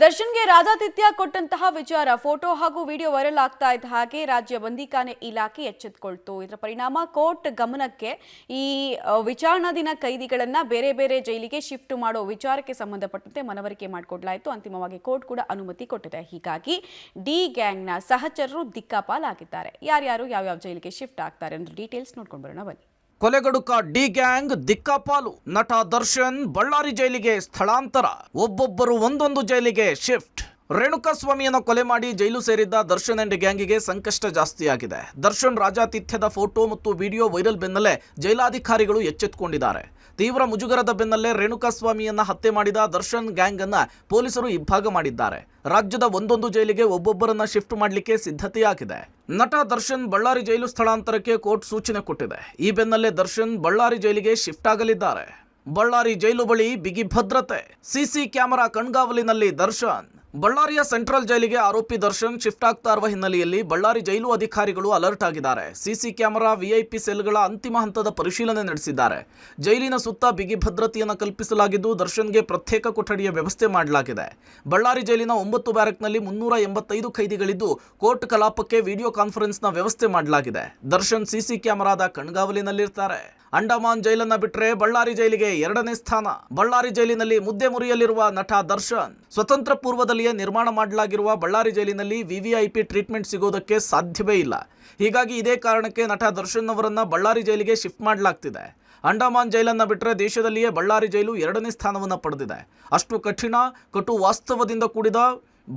ದರ್ಶನ್ಗೆ ರಾಜಾತಿಥ್ಯ ಕೊಟ್ಟಂತಹ ವಿಚಾರ ಫೋಟೋ ಹಾಗೂ ವಿಡಿಯೋ ವೈರಲ್ ಆಗ್ತಾ ಇದ್ದ ಹಾಗೆ ರಾಜ್ಯ ಬಂದಿಖಾನೆ ಇಲಾಖೆ ಎಚ್ಚೆತ್ತುಕೊಳ್ತು. ಇದರ ಪರಿಣಾಮ ಕೋರ್ಟ್ ಗಮನಕ್ಕೆ ಈ ವಿಚಾರಣಾಧೀನ ಕೈದಿಗಳನ್ನ ಬೇರೆ ಬೇರೆ ಜೈಲಿಗೆ ಶಿಫ್ಟ್ ಮಾಡೋ ವಿಚಾರಕ್ಕೆ ಸಂಬಂಧಪಟ್ಟಂತೆ ಮನವರಿಕೆ ಮಾಡಿಕೊಡಲಾಯಿತು. ಅಂತಿಮವಾಗಿ ಕೋರ್ಟ್ ಕೂಡ ಅನುಮತಿ ಕೊಟ್ಟಿದೆ. ಹೀಗಾಗಿ ಡಿ ಗ್ಯಾಂಗ್ನ ಸಹಚರರು ದಿಕ್ಕಾಪಾಲಾಗಿದ್ದಾರೆ. ಯಾರ್ಯಾರು ಯಾವ್ಯಾವ ಜೈಲಿಗೆ ಶಿಫ್ಟ್ ಆಗ್ತಾರೆ ಅನ್ನೋ ಡೀಟೇಲ್ಸ್ ನೋಡ್ಕೊಂಡು ಬರೋಣ ಬನ್ನಿ. ಕೊಲೆಗಡುಕ ಡಿ ಗ್ಯಾಂಗ್ ದಿಕ್ಕಾಪಾಲು. ನಟ ದರ್ಶನ್ ಬಳ್ಳಾರಿ ಜೈಲಿಗೆ ಸ್ಥಳಾಂತರ, ಒಬ್ಬೊಬ್ಬರು ಒಂದೊಂದು ಜೈಲಿಗೆ ಶಿಫ್ಟ್. ರೇಣುಕಾಸ್ವಾಮಿಯನ್ನು ಕೊಲೆ ಮಾಡಿ ಜೈಲು ಸೇರಿದ್ದ ದರ್ಶನ್ ಅಂಡ್ ಗ್ಯಾಂಗಿಗೆ ಸಂಕಷ್ಟ ಜಾಸ್ತಿಯಾಗಿದೆ. ದರ್ಶನ್ ರಾಜಾತಿಥ್ಯದ ಫೋಟೋ ಮತ್ತು ವಿಡಿಯೋ ವೈರಲ್ ಬೆನ್ನಲ್ಲೇ ಜೈಲಾಧಿಕಾರಿಗಳು ಎಚ್ಚೆತ್ತುಕೊಂಡಿದ್ದಾರೆ. ತೀವ್ರ ಮುಜುಗರದ ಬೆನ್ನಲ್ಲೇ ರೇಣುಕಾಸ್ವಾಮಿಯನ್ನ ಹತ್ಯೆ ಮಾಡಿದ ದರ್ಶನ್ ಗ್ಯಾಂಗ್ ಅನ್ನ ಪೊಲೀಸರು ಇಬ್ಬಾಗ ಮಾಡಿದ್ದಾರೆ. ರಾಜ್ಯದ ಒಂದೊಂದು ಜೈಲಿಗೆ ಒಬ್ಬೊಬ್ಬರನ್ನ ಶಿಫ್ಟ್ ಮಾಡಲಿಕ್ಕೆ ಸಿದ್ಧತೆಯಾಗಿದೆ. ನಟ ದರ್ಶನ್ ಬಳ್ಳಾರಿ ಜೈಲು ಸ್ಥಳಾಂತರಕ್ಕೆ ಕೋರ್ಟ್ ಸೂಚನೆ ಕೊಟ್ಟಿದೆ. ಈ ಬೆನ್ನಲ್ಲೇ ದರ್ಶನ್ ಬಳ್ಳಾರಿ ಜೈಲಿಗೆ ಶಿಫ್ಟ್ ಆಗಲಿದ್ದಾರೆ. ಬಳ್ಳಾರಿ ಜೈಲು ಬಳಿ ಬಿಗಿ ಭದ್ರತೆ, ಸಿಸಿ ಕ್ಯಾಮೆರಾ ಕಣ್ಗಾವಲಿನಲ್ಲಿ ದರ್ಶನ್. ಬಳ್ಳಾರಿಯ ಸೆಂಟ್ರಲ್ ಜೈಲಿಗೆ ಆರೋಪಿ ದರ್ಶನ್ ಶಿಫ್ಟ್ ಆಗ್ತಾ ಇರುವ ಹಿನ್ನೆಲೆಯಲ್ಲಿ ಬಳ್ಳಾರಿ ಜೈಲು ಅಧಿಕಾರಿಗಳು ಅಲರ್ಟ್ ಆಗಿದ್ದಾರೆ. ಸಿಸಿ ಕ್ಯಾಮೆರಾ, ವಿಐಪಿ ಸೆಲ್ಗಳ ಅಂತಿಮ ಹಂತದ ಪರಿಶೀಲನೆ ನಡೆಸಿದ್ದಾರೆ. ಜೈಲಿನ ಸುತ್ತ ಬಿಗಿ ಭದ್ರತೆಯನ್ನು ಕಲ್ಪಿಸಲಾಗಿದ್ದು ದರ್ಶನ್ಗೆ ಪ್ರತ್ಯೇಕ ಕೊಠಡಿಯ ವ್ಯವಸ್ಥೆ ಮಾಡಲಾಗಿದೆ. ಬಳ್ಳಾರಿ ಜೈಲಿನ 9 ಬ್ಯಾರಕ್ನಲ್ಲಿ 385 ಖೈದಿಗಳಿದ್ದು ಕೋರ್ಟ್ ಕಲಾಪಕ್ಕೆ ವಿಡಿಯೋ ಕಾನ್ಫರೆನ್ಸ್ನ ವ್ಯವಸ್ಥೆ ಮಾಡಲಾಗಿದೆ. ದರ್ಶನ್ ಸಿಸಿ ಕ್ಯಾಮೆರಾದ ಕಣ್ಗಾವಲಿನಲ್ಲಿರ್ತಾರೆ. ಅಂಡಮಾನ್ ಜೈಲನ್ನ ಬಿಟ್ಟರೆ ಬಳ್ಳಾರಿ ಜೈಲಿಗೆ 2ನೇ ಸ್ಥಾನ. ಬಳ್ಳಾರಿ ಜೈಲಿನಲ್ಲಿ ಮುದ್ದೆ ಮುರಿಯಲಿರುವ ನಟ ದರ್ಶನ್. ಸ್ವತಂತ್ರ ಪೂರ್ವದಲ್ಲಿಯೇ ನಿರ್ಮಾಣ ಮಾಡಲಾಗಿರುವ ಬಳ್ಳಾರಿ ಜೈಲಿನಲ್ಲಿ ವಿವಿಐಪಿ ಟ್ರೀಟ್ಮೆಂಟ್ ಸಿಗೋದಕ್ಕೆ ಸಾಧ್ಯವೇ ಇಲ್ಲ. ಹೀಗಾಗಿ ಇದೇ ಕಾರಣಕ್ಕೆ ನಟ ದರ್ಶನ್ ಅವರನ್ನ ಬಳ್ಳಾರಿ ಜೈಲಿಗೆ ಶಿಫ್ಟ್ ಮಾಡಲಾಗ್ತಿದೆ. ಅಂಡಮಾನ್ ಜೈಲನ್ನ ಬಿಟ್ಟರೆ ದೇಶದಲ್ಲಿಯೇ ಬಳ್ಳಾರಿ ಜೈಲು 2ನೇ ಸ್ಥಾನವನ್ನು ಪಡೆದಿದೆ. ಅಷ್ಟು ಕಠಿಣ, ಕಟು ವಾಸ್ತವದಿಂದ ಕೂಡಿದ,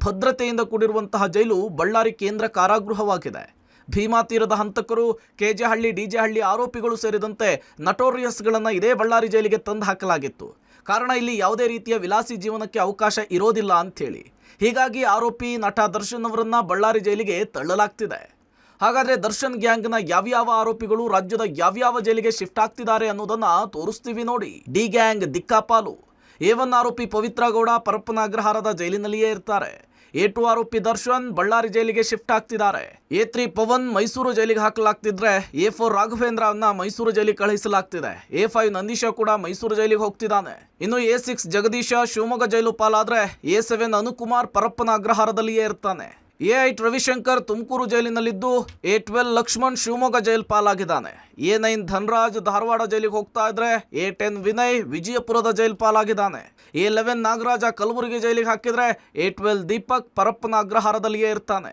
ಭದ್ರತೆಯಿಂದ ಕೂಡಿರುವಂತಹ ಜೈಲು ಬಳ್ಳಾರಿ ಕೇಂದ್ರ ಕಾರಾಗೃಹವಾಗಿದೆ. ಭೀಮಾ ತೀರದ ಹಂತಕರು, ಕೆಜೆಹಳ್ಳಿ, ಡಿಜೆಹಳ್ಳಿ ಆರೋಪಿಗಳು ಸೇರಿದಂತೆ ನಟೋರಿಯಸ್ಗಳನ್ನು ಇದೇ ಬಳ್ಳಾರಿ ಜೈಲಿಗೆ ತಂದು ಹಾಕಲಾಗಿತ್ತು. ಕಾರಣ ಇಲ್ಲಿ ಯಾವುದೇ ರೀತಿಯ ವಿಲಾಸಿ ಜೀವನಕ್ಕೆ ಅವಕಾಶ ಇರೋದಿಲ್ಲ ಅಂಥೇಳಿ. ಹೀಗಾಗಿ ಆರೋಪಿ ನಟ ದರ್ಶನ್ ಅವರನ್ನ ಬಳ್ಳಾರಿ ಜೈಲಿಗೆ ತಳ್ಳಲಾಗ್ತಿದೆ. ಹಾಗಾದರೆ ದರ್ಶನ್ ಗ್ಯಾಂಗ್ನ ಯಾವ್ಯಾವ ಆರೋಪಿಗಳು ರಾಜ್ಯದ ಯಾವ್ಯಾವ ಜೈಲಿಗೆ ಶಿಫ್ಟ್ ಆಗ್ತಿದ್ದಾರೆ ಅನ್ನೋದನ್ನ ತೋರಿಸ್ತೀವಿ ನೋಡಿ. D gang ದಿಕ್ಕಾಪಾಲು. A1 ಆರೋಪಿ ಪವಿತ್ರ ಗೌಡ ಪರಪ್ಪನ ಅಗ್ರಹಾರದ ಜೈಲಿನಲ್ಲಿಯೇ ಇರ್ತಾರೆ. A2 ಆರೋಪಿ ದರ್ಶನ್ ಬಳ್ಳಾರಿ ಜೈಲಿಗೆ ಶಿಫ್ಟ್ ಆಗ್ತಿದ್ದಾರೆ. A3 ಪವನ್ ಮೈಸೂರು ಜೈಲಿಗೆ ಹಾಕಲಾಗ್ತಿದ್ರೆ A4 ರಾಘವೇಂದ್ರ ಅನ್ನ ಮೈಸೂರು ಜೈಲಿಗೆ ಕಳುಹಿಸಲಾಗ್ತಿದೆ. A5 ನಂದೀಶ ಕೂಡ ಮೈಸೂರು ಜೈಲಿಗೆ ಹೋಗ್ತಿದ್ದಾನೆ. ಇನ್ನು A6 ಜಗದೀಶ ಶಿವಮೊಗ್ಗ ಜೈಲು ಪಾಲಾದ್ರೆ A7 ಅನುಕುಮಾರ್ ಪರಪ್ಪನ ಅಗ್ರಹಾರದಲ್ಲಿಯೇ ಇರ್ತಾನೆ. A8 ರವಿಶಂಕರ್ ತುಮಕೂರು ಜೈಲಿನಲ್ಲಿದ್ದು A12 ಲಕ್ಷ್ಮಣ್ ಶಿವಮೊಗ್ಗ ಜೈಲು ಪಾಲಾಗಿದ್ದಾನೆ. A9 ಧನರಾಜ್ ಧಾರವಾಡ ಜೈಲಿಗೆ ಹೋಗ್ತಾ ಇದ್ರೆ A10 ವಿನಯ್ ವಿಜಯಪುರದ ಜೈಲು ಪಾಲಾಗಿದ್ದಾನೆ. A11 ನಾಗರಾಜ ಕಲಬುರಗಿ ಜೈಲಿಗೆ ಹಾಕಿದ್ರೆ A12 ದೀಪಕ್ ಪರಪ್ಪನ ಅಗ್ರಹಾರದಲ್ಲಿಯೇ ಇರ್ತಾನೆ.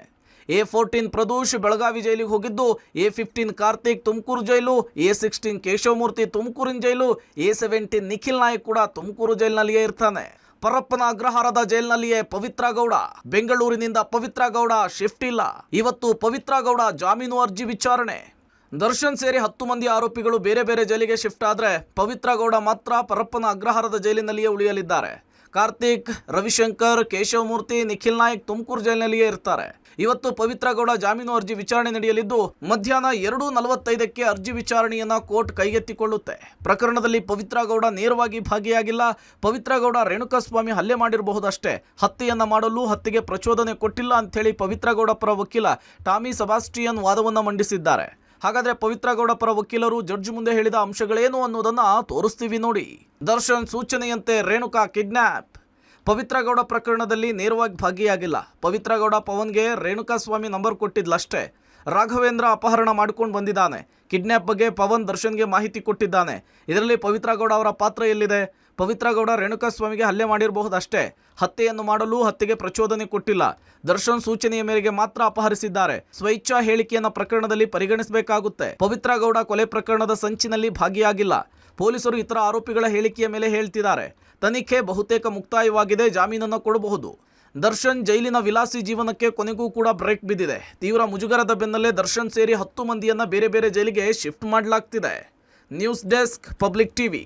A14 ಪ್ರದೋಷ್ ಬೆಳಗಾವಿ ಜೈಲಿಗೆ ಹೋಗಿದ್ದು A15 ಕಾರ್ತಿಕ್ ತುಮಕೂರು ಜೈಲು, A16 ಕೇಶವಮೂರ್ತಿ ತುಮಕೂರಿನ ಜೈಲು, A17 ನಿಖಿಲ್ ನಾಯಕ್ ಕೂಡ ತುಮಕೂರು ಜೈಲಿನಲ್ಲಿಯೇ ಇರ್ತಾನೆ. ಪರಪ್ಪನ ಅಗ್ರಹಾರದ ಜೈಲಿನಲ್ಲಿಯೇ ಪವಿತ್ರ ಗೌಡ. ಬೆಂಗಳೂರಿನಿಂದ ಪವಿತ್ರ ಗೌಡ ಶಿಫ್ಟ್ ಇಲ್ಲ. ಇವತ್ತು ಪವಿತ್ರ ಗೌಡ ಜಾಮೀನು ಅರ್ಜಿ ವಿಚಾರಣೆ. ದರ್ಶನ್ ಸೇರಿ 10 ಮಂದಿ ಆರೋಪಿಗಳು ಬೇರೆ ಬೇರೆ ಜೈಲಿಗೆ ಶಿಫ್ಟ್ ಆದರೆ ಪವಿತ್ರ ಗೌಡ ಮಾತ್ರ ಪರಪ್ಪನ ಅಗ್ರಹಾರದ ಜೈಲಿನಲ್ಲಿಯೇ ಉಳಿಯಲಿದ್ದಾರೆ. ಕಾರ್ತಿಕ್, ರವಿಶಂಕರ್, ಕೇಶವಮೂರ್ತಿ, ನಿಖಿಲ್ ನಾಯಕ್ ತುಮಕೂರು ಜೈಲಿನಲ್ಲಿಯೇ ಇರ್ತಾರೆ. ಇವತ್ತು ಪವಿತ್ರ ಗೌಡ ಜಾಮೀನು ಅರ್ಜಿ ವಿಚಾರಣೆ ನಡೆಯಲಿದ್ದು ಮಧ್ಯಾಹ್ನ 2:45ಕ್ಕೆ ಅರ್ಜಿ ವಿಚಾರಣೆಯನ್ನ ಕೋರ್ಟ್ ಕೈಗೆತ್ತಿಕೊಳ್ಳುತ್ತೆ. ಪ್ರಕರಣದಲ್ಲಿ ಪವಿತ್ರ ಗೌಡ ನೇರವಾಗಿ ಭಾಗಿಯಾಗಿಲ್ಲ. ಪವಿತ್ರ ಗೌಡ ರೇಣುಕಾಸ್ವಾಮಿ ಹಲ್ಲೆ ಮಾಡಿರಬಹುದಷ್ಟೇ, ಹತ್ಯೆಯನ್ನ ಮಾಡಲು ಹತ್ಯೆಗೆ ಪ್ರಚೋದನೆ ಕೊಟ್ಟಿಲ್ಲ ಅಂಥೇಳಿ ಪವಿತ್ರ ಗೌಡ ಪರ ವಕೀಲ ಟಾಮಿ ಸಬಾಸ್ಟಿಯನ್ ವಾದವನ್ನ ಮಂಡಿಸಿದ್ದಾರೆ. ಹಾಗಾದ್ರೆ ಪವಿತ್ರ ಗೌಡ ಪರ ವಕೀಲರು ಜಡ್ಜ್ ಮುಂದೆ ಹೇಳಿದ ಅಂಶಗಳೇನು ಅನ್ನೋದನ್ನ ತೋರಿಸ್ತೀವಿ ನೋಡಿ. ದರ್ಶನ್ ಸೂಚನೆಯಂತೆ ರೇಣುಕಾ ಕಿಡ್ನ್ಯಾಪ್. ಪವಿತ್ರ ಗೌಡ ಪ್ರಕರಣದಲ್ಲಿ ನೇರವಾಗಿ ಭಾಗಿಯಾಗಿಲ್ಲ. ಪವಿತ್ರ ಗೌಡ ಪವನ್ಗೆ ರೇಣುಕಾಸ್ವಾಮಿ ನಂಬರ್ ಕೊಟ್ಟಿದ್ಲಷ್ಟೇ. ರಾಘವೇಂದ್ರ ಅಪಹರಣ ಮಾಡ್ಕೊಂಡು ಬಂದಿದ್ದಾನೆ. ಕಿಡ್ನ್ಯಾಪ್ ಬಗ್ಗೆ ಪವನ್ ದರ್ಶನ್ಗೆ ಮಾಹಿತಿ ಕೊಟ್ಟಿದ್ದಾನೆ. ಇದರಲ್ಲಿ ಪವಿತ್ರ ಗೌಡ ಅವರ ಪಾತ್ರ ಎಲ್ಲಿದೆ? ಪವಿತ್ರ ಗೌಡ ರೇಣುಕಾಸ್ವಾಮಿಗೆ ಹಲ್ಲೆ ಮಾಡಿರಬಹುದಷ್ಟೇ, ಹತ್ಯೆಯನ್ನು ಮಾಡಲು ಹತ್ಯೆಗೆ ಪ್ರಚೋದನೆ ಕೊಟ್ಟಿಲ್ಲ. ದರ್ಶನ್ ಸೂಚನೆಯ ಮೇರೆಗೆ ಮಾತ್ರ ಅಪಹರಿಸಿದ್ದಾರೆ. ಸ್ವಇಚ್ಛಾ ಹೇಳಿಕೆಯನ್ನು ಪ್ರಕರಣದಲ್ಲಿ ಪರಿಗಣಿಸಬೇಕಾಗುತ್ತೆ. ಪವಿತ್ರ ಗೌಡ ಕೊಲೆ ಪ್ರಕರಣದ ಸಂಚಿನಲ್ಲಿ ಭಾಗಿಯಾಗಿಲ್ಲ. ಪೊಲೀಸರು ಇತರ ಆರೋಪಿಗಳ ಹೇಳಿಕೆಯ ಮೇಲೆ ಹೇಳ್ತಿದ್ದಾರೆ. ತನಿಖೆ ಬಹುತೇಕ ಮುಕ್ತಾಯವಾಗಿದೆ, ಜಾಮೀನನ್ನು ಕೊಡಬಹುದು. ದರ್ಶನ್ ಜೈಲಿನ ವಿಲಾಸಿ ಜೀವನಕ್ಕೆ ಕೊನೆಗೂ ಕೂಡ ಬ್ರೇಕ್ ಬಿದ್ದಿದೆ. ತೀವ್ರ ಮುಜುಗರದ ಬೆನ್ನಲ್ಲೇ ದರ್ಶನ್ ಸೇರಿ 10 ಮಂದಿಯನ್ನ ಬೇರೆ ಬೇರೆ ಜೈಲಿಗೆ ಶಿಫ್ಟ್ ಮಾಡಲಾಗ್ತಿದೆ. News desk, public TV.